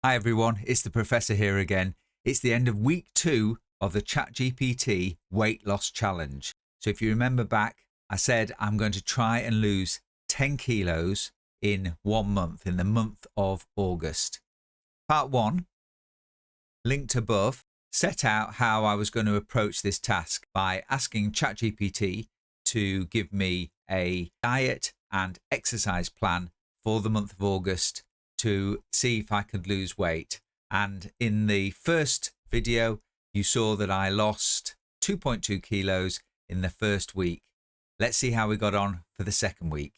Hi everyone, it's the Professor here again. It's the end of week 2 of the Chat GPT weight loss challenge. So if you remember back, I said I'm going to try and lose 10 kilos in 1 month, in the month of August. Part 1, linked above, set out how I was going to approach this task by asking Chat GPT to give me a diet and exercise plan for the month of August to see if I could lose weight. And in the first video, you saw that I lost 2.2 kilos in the first week. Let's see how we got on for the second week.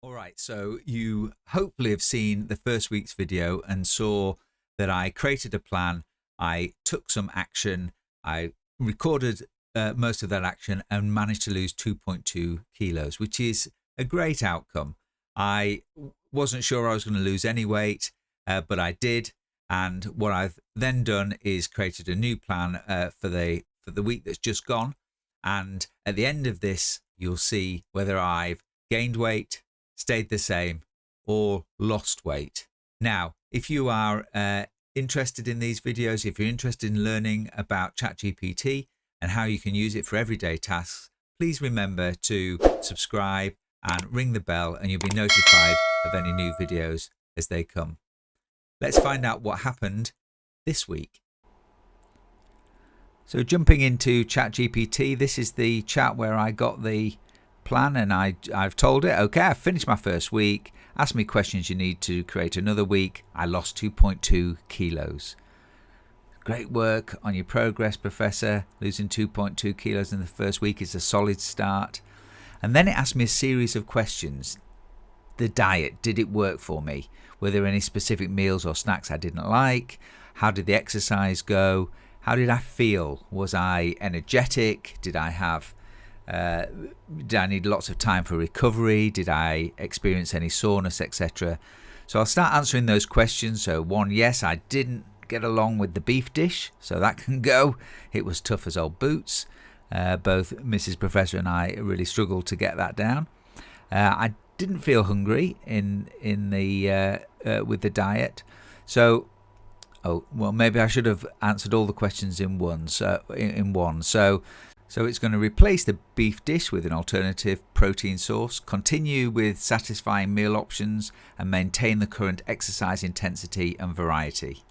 All right, so you hopefully have seen the first week's video and saw that I created a plan. I took some action, I recorded most of that action and managed to lose 2.2 kilos, which is a great outcome. I wasn't sure I was going to lose any weight, but I did. And what I've then done is created a new plan for the week that's just gone. And at the end of this, you'll see whether I've gained weight, stayed the same, or lost weight. Now, if you are interested in these videos, if you're interested in learning about ChatGPT and how you can use it for everyday tasks, please remember to subscribe and ring the bell and you'll be notified of any new videos as they come. Let's find out what happened this week. So jumping into ChatGPT, this is the chat where I got the plan and I've told it, okay, I've finished my first week. Ask me questions you need to create another week. I lost 2.2 kilos. Great work on your progress, Professor. Losing 2.2 kilos in the first week is a solid start. And then it asked me a series of questions. The diet, did it work for me? Were there any specific meals or snacks I didn't like? How did the exercise go? How did I feel? Was I energetic? Did I need lots of time for recovery? Did I experience any soreness, etc.? So I'll start answering those questions. So 1, yes, I didn't get along with the beef dish, so that can go. It was tough as old boots. Both Mrs. Professor and I really struggled to get that down. I didn't feel hungry in the with the diet. So, maybe I should have answered all the questions in one. So it's going to replace the beef dish with an alternative protein source, continue with satisfying meal options, and maintain the current exercise intensity and variety.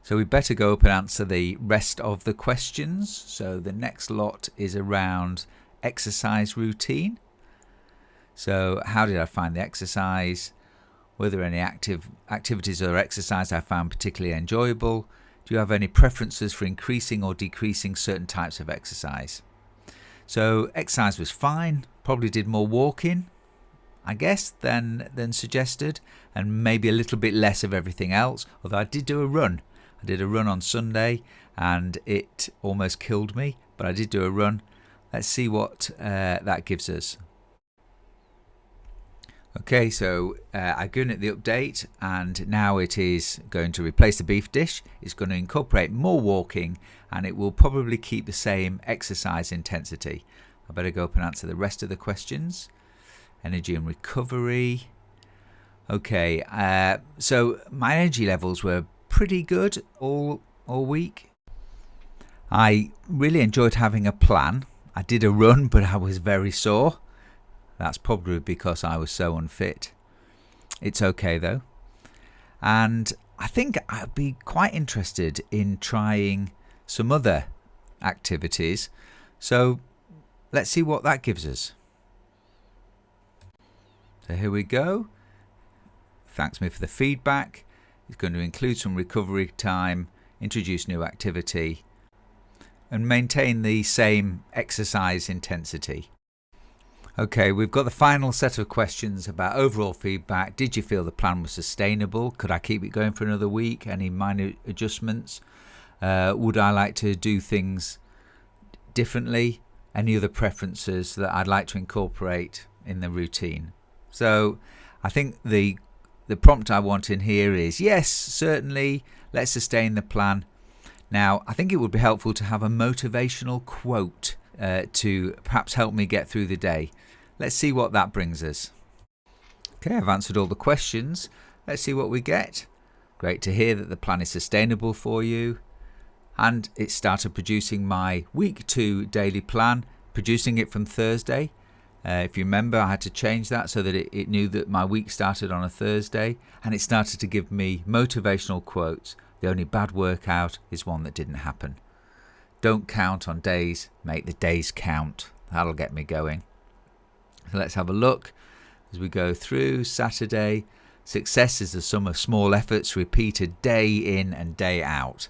So we better go up and answer the rest of the questions. So the next lot is around exercise routine. So how did I find the exercise? Were there any activities or exercise I found particularly enjoyable? Do you have any preferences for increasing or decreasing certain types of exercise? So exercise was fine, probably did more walking, I guess, than suggested, and maybe a little bit less of everything else, although I did do a run. I did a run on Sunday and it almost killed me, but I did do a run. Let's see what that gives us. Okay, so I've given it the update and now it is going to replace the beef dish. It's going to incorporate more walking and it will probably keep the same exercise intensity. I better go up and answer the rest of the questions. Energy and recovery. Okay, so my energy levels were pretty good all week. I really enjoyed having a plan. I did a run, but I was very sore. That's probably because I was so unfit. It's okay though. And I think I'd be quite interested in trying some other activities. So let's see what that gives us. So here we go. Thanks me for the feedback. It's going to include some recovery time, introduce new activity, and maintain the same exercise intensity. Okay, we've got the final set of questions about overall feedback. Did you feel the plan was sustainable? Could I keep it going for another week? Any minor adjustments? Would I like to do things differently? Any other preferences that I'd like to incorporate in the routine? So I think the prompt I want in here is, yes, certainly, let's sustain the plan. Now, I think it would be helpful to have a motivational quote to perhaps help me get through the day. Let's see what that brings us. Okay, I've answered all the questions. Let's see what we get. Great to hear that the plan is sustainable for you. And it started producing my week 2 daily plan, producing it from Thursday. If you remember, I had to change that so that it knew that my week started on a Thursday, and it started to give me motivational quotes. The only bad workout is one that didn't happen. Don't count on days, make the days count. That'll get me going. So let's have a look as we go through. Saturday, success is the sum of small efforts repeated day in and day out.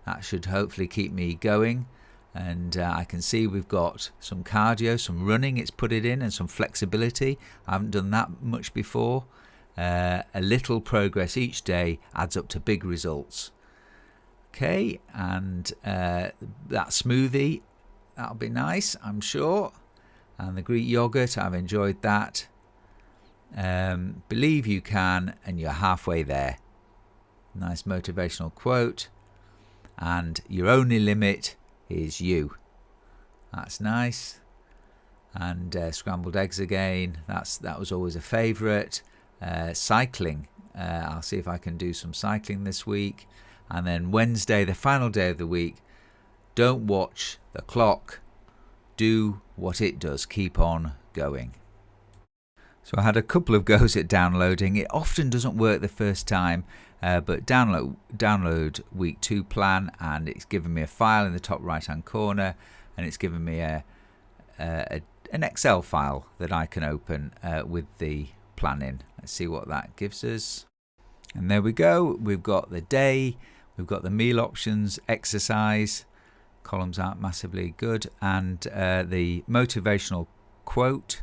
That should hopefully keep me going. And I can see we've got some cardio, some running it's put it in, and some flexibility. I haven't done that much before. A little progress each day adds up to big results. Okay, and that smoothie, that'll be nice, I'm sure. And the Greek yogurt, I've enjoyed that. Believe you can, and you're halfway there. Nice motivational quote. And your only limit is you. That's nice. And scrambled eggs again. That was always a favourite. Cycling. I'll see if I can do some cycling this week. And then Wednesday, the final day of the week. Don't watch the clock. Do what it does. Keep on going. So I had a couple of goes at downloading. It often doesn't work the first time, but download week 2 plan, and it's given me a file in the top right hand corner, and it's given me an Excel file that I can open with the plan in. Let's see what that gives us. And there we go. We've got the day, we've got the meal options, exercise, columns aren't massively good, and the motivational quote.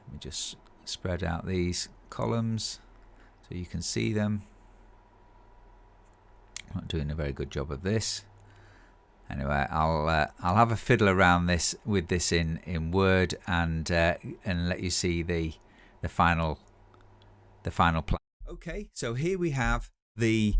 Let me just spread out these columns so you can see them. I'm not doing a very good job of this. Anyway, I'll have a fiddle around this with this in Word and let you see the final plan. Okay, so here we have the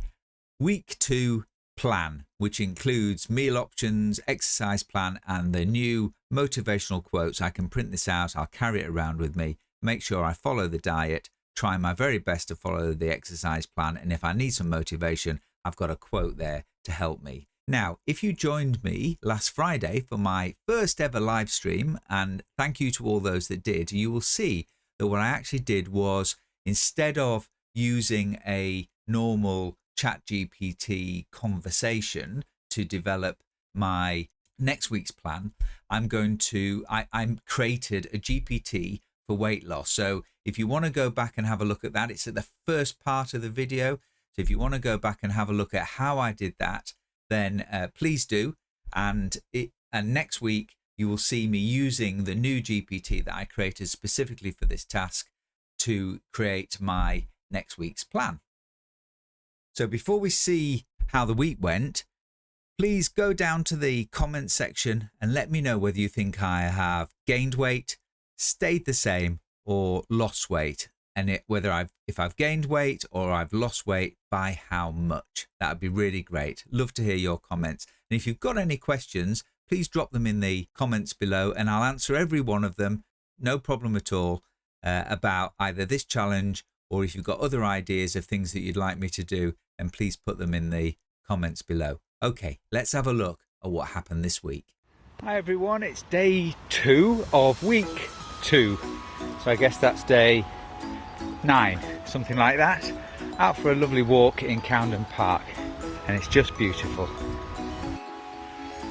week 2 plan, which includes meal options, exercise plan, and the new motivational quotes. I can print this out, I'll carry it around with me, make sure I follow the diet, try my very best to follow the exercise plan, and if I need some motivation, I've got a quote there to help me. Now, if you joined me last Friday for my first ever live stream, and thank you to all those that did, you will see that what I actually did was, instead of using a normal Chat GPT conversation to develop my next week's plan, I created a GPT for weight loss. So if you want to go back and have a look at that, it's at the first part of the video. So if you want to go back and have a look at how I did that, then please do. And next week you will see me using the new GPT that I created specifically for this task to create my next week's plan. So before we see how the week went, please go down to the comment section and let me know whether you think I have gained weight, stayed the same, or lost weight, and if I've gained weight or I've lost weight, by how much. That would be really great. Love to hear your comments. And if you've got any questions, please drop them in the comments below and I'll answer every one of them, no problem at all, about either this challenge, or if you've got other ideas of things that you'd like me to do, then please put them in the comments below. Okay, let's have a look at what happened this week. Hi everyone, it's day 2 of week 2. So I guess that's day 9, something like that. Out for a lovely walk in Camden Park, and it's just beautiful.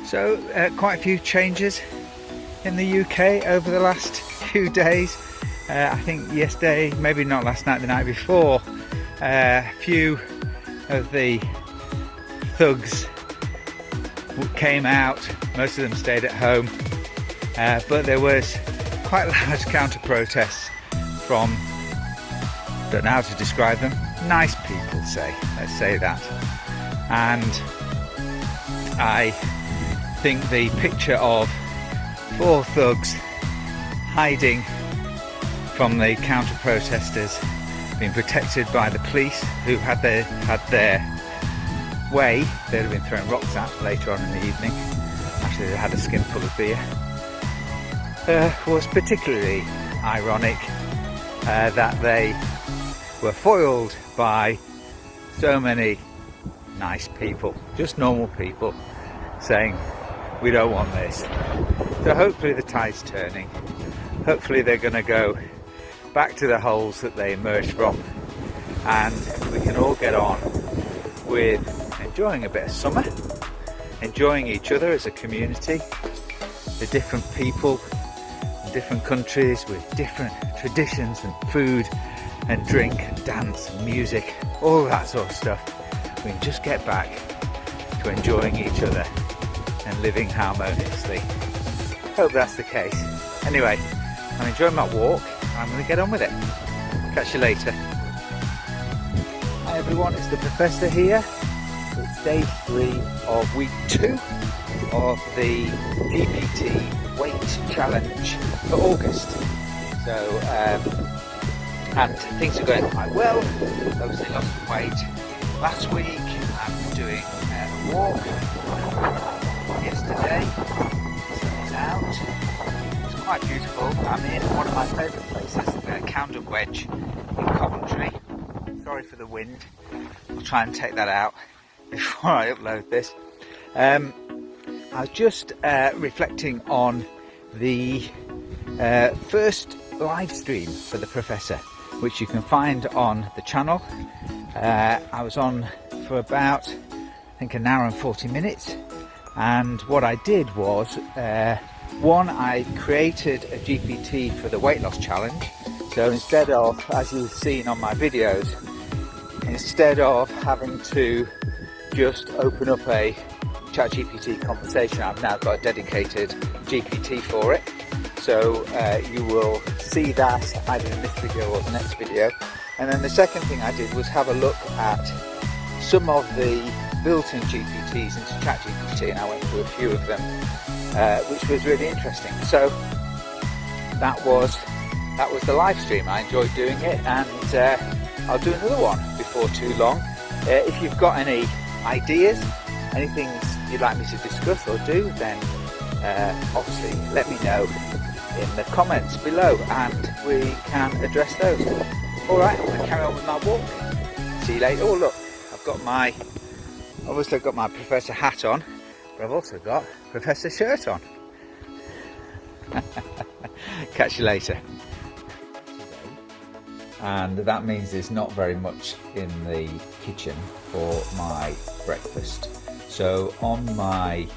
So quite a few changes in the UK over the last few days. I think yesterday, maybe not last night, the night before, a few of the thugs came out. Most of them stayed at home, but there was quite large counter protests from, don't know how to describe them, nice people, let's say that. And I think the picture of 4 thugs hiding from the counter protesters, being protected by the police, who had their way they'd have been throwing rocks at later on in the evening, after they had a skinful of beer, was particularly ironic that they were foiled by so many nice people, just normal people, saying we don't want this. So hopefully the tide's turning. Hopefully they're going to go back to the holes that they emerged from, and we can all get on with enjoying a bit of summer, enjoying each other as a community, the different people in different countries with different traditions and food and drink and dance and music, all that sort of stuff. We can just get back to enjoying each other and living harmoniously. Hope that's the case. Anyway, I'm enjoying my walk. I'm going to get on with it. Catch you later. Hi everyone, it's the Professor here. It's day 3 of week 2 of the GPT weight challenge for August. So, and things are going quite well. Obviously lost some weight last week. I'm doing a walk yesterday. The sun is out. It's quite beautiful. I'm in one of my favourite places, the Camden Wedge in Coventry. Sorry for the wind. I'll try and take that out before I upload this. I was just reflecting on the first live stream for the Professor, which you can find on the channel. I was on for about, I think, an hour and 40 minutes, and what I did was, one, I created a GPT for the weight loss challenge. So instead of, as you've seen on my videos, instead of having to just open up a Chat GPT conversation, I've now got a dedicated GPT for it. So you will see that either in this video or the next video. And then the second thing I did was have a look at some of the built-in GPTs into Chat GPT, and I went through a few of them, which was really interesting. So that was the live stream. I enjoyed doing it, and I'll do another one before too long. If you've got any ideas, anything you'd like me to discuss or do, then obviously let me know in the comments below and we can address those. Alright, I'm going to carry on with my walk. See you later. Oh look, I've got my Professor hat on, but I've also got Professor shirt on. Catch you later. And that means there's not very much in the kitchen for my breakfast. So on my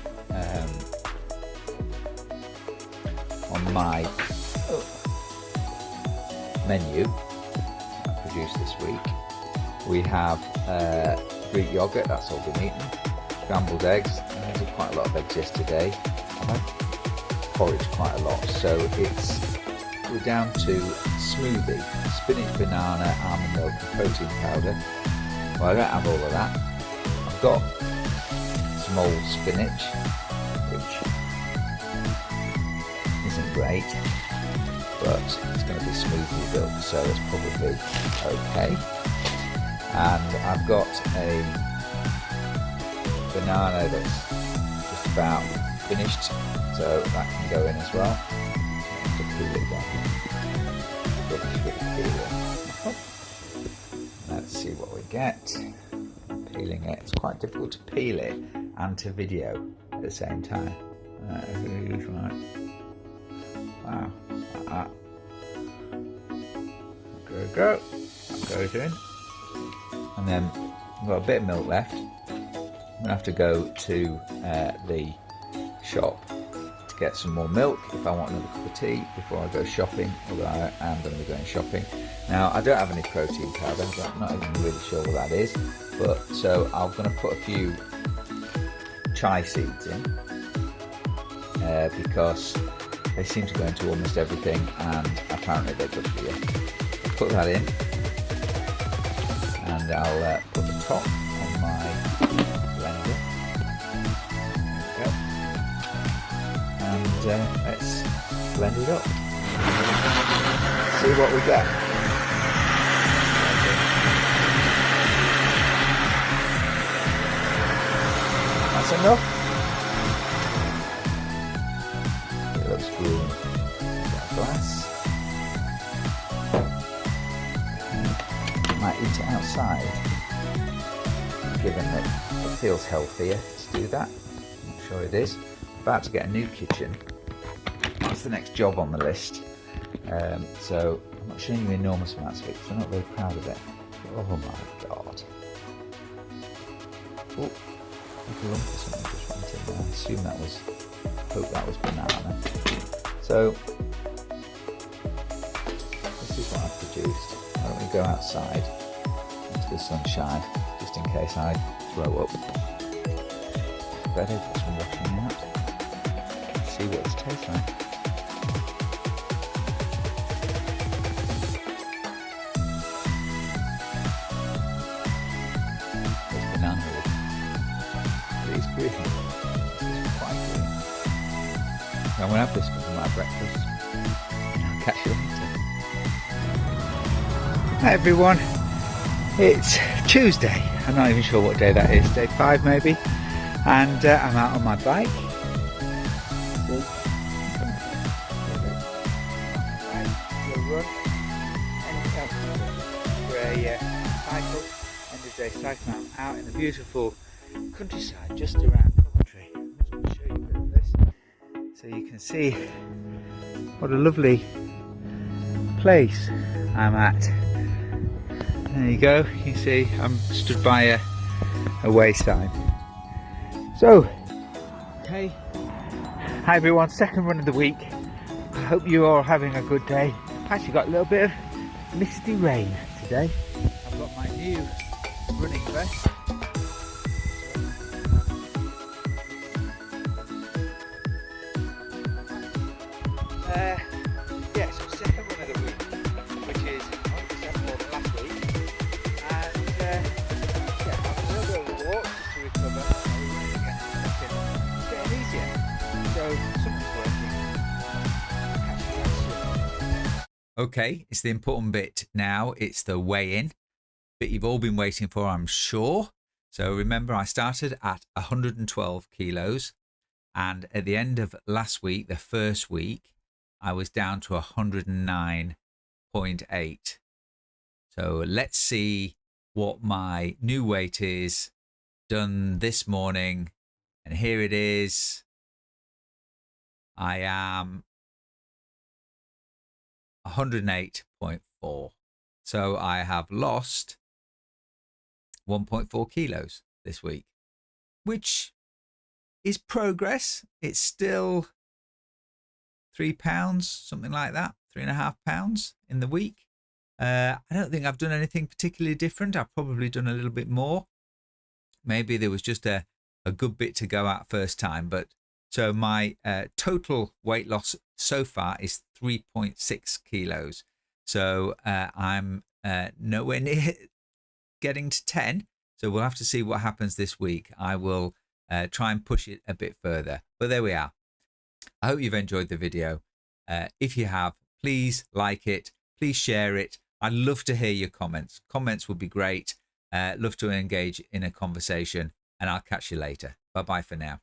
menu I produced this week, we have Greek yogurt, that's all been eaten, scrambled eggs. I did quite a lot of eggs yesterday. I've had porridge quite a lot, so we're down to smoothie, spinach, banana, almond milk and protein powder. Well, I don't have all of that. I've got some old spinach, which isn't great, but it's going to be smoothie built, so it's probably okay. And I've got a banana that's just about finished, so that can go in as well. To peel it down. Let's see what we get. Peeling it. It's quite difficult to peel it and to video at the same time. Right. Wow. Go. That goes in. And then I've got a bit of milk left. I'm going to have to go to the shop to get some more milk if I want another cup of tea before I go shopping, although I am going to be going shopping. Now, I don't have any protein powder, I'm not even really sure what that is, but so I'm going to put a few chai seeds in because they seem to go into almost everything and apparently they're good for you. Put that in and I'll put the top on my blender. There we go. And let's blend it up. See what we get. that's enough. It looks green. Got a glass. Might eat it outside, given that it feels healthier to do that. I'm sure it is. About to get a new kitchen. That's the next job on the list. So I'm not showing you enormous amounts of it because I'm not very proud of it. Oh my god. Oh, a lump or something just went in there. I assume that was, hope that was banana. So this is what I've produced. I don't want to go outside into the sunshine just in case I throw up. Better put some washing out. See what it tastes like. There's banana wood. It is green. This is quite green. I'm going to have this for my breakfast. I'll catch you later. Hi everyone, it's Tuesday. I'm not even sure what day that is, day 5 maybe, and I'm out on my bike. For a cycle, end of day cycle. I'm out in the beautiful countryside just around Coventry. I'm just going to show you a bit of this so you can see what a lovely place I'm at. There you go, you see I'm stood by a wayside. So, okay, hi everyone, second run of the week. I hope you are having a good day. I've actually got a little bit of misty rain today. I've got my new running vest. Yeah, so second run of the week, which is 100% more than last week. And yeah, having a little bit of a walk just to recover. It's getting easier. So something's working. Catch you guys soon. Okay, it's the important bit now. It's the weigh-in bit you've all been waiting for, I'm sure. So remember, I started at 112 kilos, and at the end of last week, the first week, I was down to 109.8. So let's see what my new weight is done this morning. And here it is. I am 108.4. So I have lost 1.4 kilos this week, which is progress. It's still 3 pounds, something like that, 3.5 pounds in the week. I don't think I've done anything particularly different. I've probably done a little bit more. Maybe there was just a good bit to go at first time. But so my total weight loss so far is 3.6 kilos. So I'm nowhere near getting to 10. So we'll have to see what happens this week. I will try and push it a bit further. But there we are. I hope you've enjoyed the video. If you have, please like it. Please share it. I'd love to hear your comments. Comments would be great. Love to engage in a conversation, and I'll catch you later. Bye-bye for now.